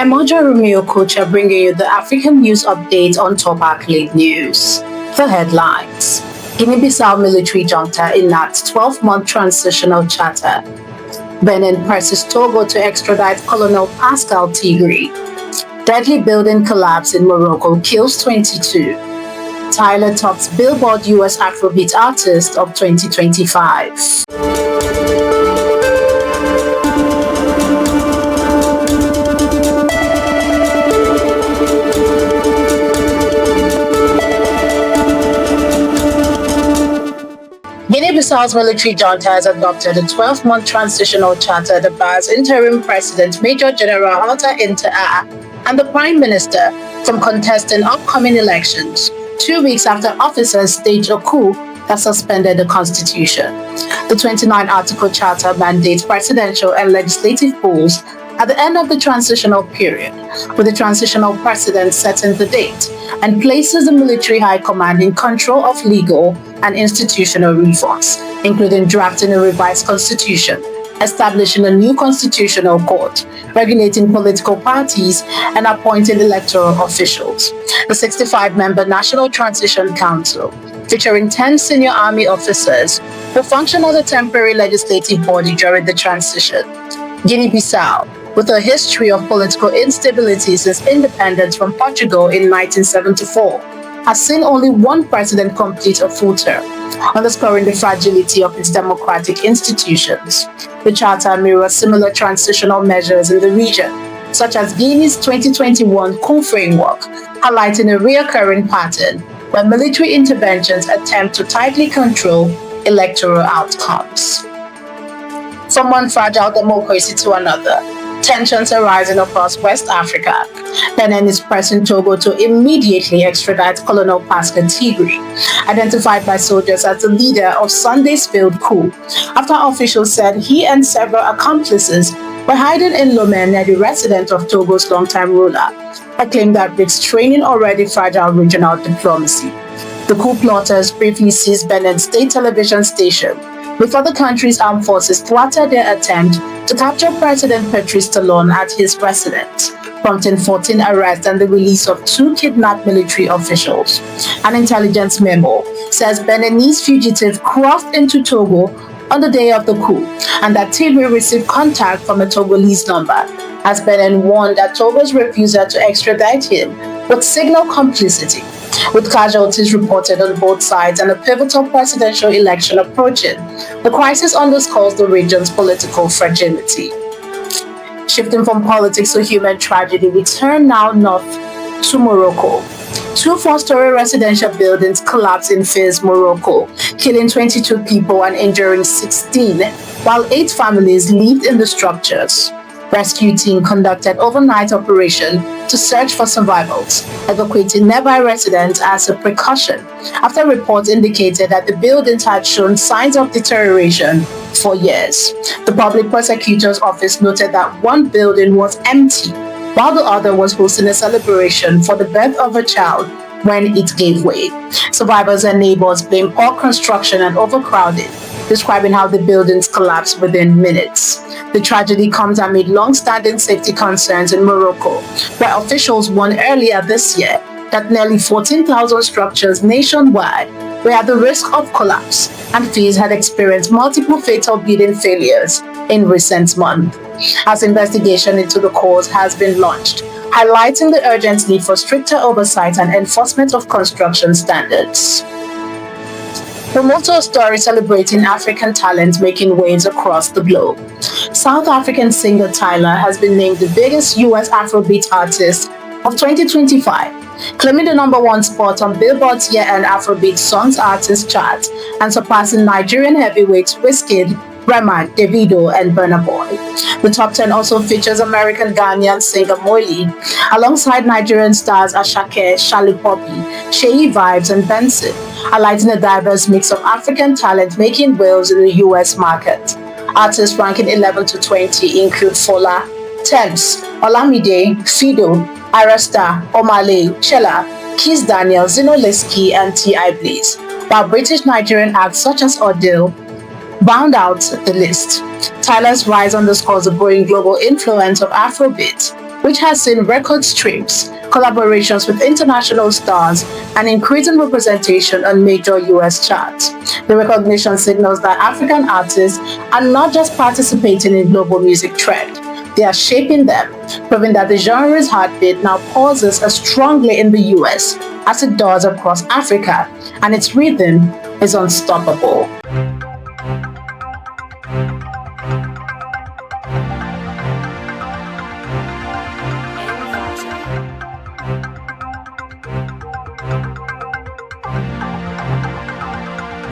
I'm Mojo Romeo Kocha bringing you the African news update on top accolade news. The headlines. Guinea-Bissau military junta enacts 12-month transitional charter. Benin presses Togo to extradite Colonel Pascal Tigre. Deadly building collapse in Morocco kills 22. Tyla'S tops Billboard US Afrobeat Artist of 2025. Guinea-Bissau's military junta has adopted a 12-month transitional charter that bars interim President Major General Alta Inter and the Prime Minister from contesting upcoming elections, 2 weeks after officers staged a coup that suspended the constitution. The 29-article charter mandates presidential and legislative polls at the end of the transitional period, with the transitional president setting the date, and places the military high command in control of legal and institutional reforms, including drafting a revised constitution, establishing a new constitutional court, regulating political parties, and appointing electoral officials. The 65-member National Transition Council, featuring 10 senior army officers, will function as a temporary legislative body during the transition. Guinea-Bissau, with a history of political instability since independence from Portugal in 1974, has seen only one president complete a full term, underscoring the fragility of its democratic institutions. The charter mirrors similar transitional measures in the region, such as Guinea's 2021 coup framework, highlighting a recurring pattern where military interventions attempt to tightly control electoral outcomes. From one fragile democracy to another, tensions are rising across West Africa. Benin is pressing Togo to immediately extradite Colonel Pascal Tigre, identified by soldiers as the leader of Sunday's failed coup, after officials said he and several accomplices were hiding in Lomé near the residence of Togo's longtime ruler, a claim that risks straining already fragile regional diplomacy. The coup plotters briefly seized Benin's state television station before the country's armed forces thwarted their attempt to capture President Patrice Talon at his residence, prompting 14 arrests and the release of 2 kidnapped military officials. An intelligence memo says Beninese fugitives crossed into Togo on the day of the coup, and that Tigre received contact from a Togolese number, as Benin warned that Togo's refusal to extradite him would signal complicity. With casualties reported on both sides and a pivotal presidential election approaching, the crisis underscores the region's political fragility. Shifting from politics to human tragedy, we turn now north to Morocco. 2 4-story residential buildings collapsed in Fez, Morocco, killing 22 people and injuring 16, while 8 families lived in the structures. Rescue team conducted overnight operation to search for survivors, evacuating nearby residents as a precaution, after reports indicated that the buildings had shown signs of deterioration for years. The public prosecutor's office noted that one building was empty, while the other was hosting a celebration for the birth of a child when it gave way. Survivors and neighbors blame poor construction and overcrowding, describing how the buildings collapsed within minutes. The tragedy comes amid long-standing safety concerns in Morocco, where officials warned earlier this year that nearly 14,000 structures nationwide were at the risk of collapse, and Fez had experienced multiple fatal building failures in recent months. As investigation into the cause has been launched, highlighting the urgent need for stricter oversight and enforcement of construction standards. The motto story celebrating African talent making waves across the globe. South African singer Tyla'S has been named the biggest US Afrobeat artist of 2025, claiming the #1 spot on Billboard's year-end Afrobeat Songs Artist chart and surpassing Nigerian heavyweights Wizkid, Rema, Davido, and Burna Boy. The top 10 also features American-Ghanaian singer Moili, alongside Nigerian stars Asake, Shali Poppy, Sheyi Vibes, and Benson, highlighting a diverse mix of African talent making waves in the US market. Artists ranking 11 to 20 include Fola, Tems, Olamide, Fido, Arasta, Omale, Chella, Kiss Daniel, Zino Leski, and T.I. Blaze, while British-Nigerian acts such as Odile round out the list. Tyla'S rise underscores the growing global influence of Afrobeats, which has seen record streams, collaborations with international stars, and increasing representation on major US charts. The recognition signals that African artists are not just participating in global music trend, they are shaping them, proving that the genre's heartbeat now pulses as strongly in the US as it does across Africa, and its rhythm is unstoppable.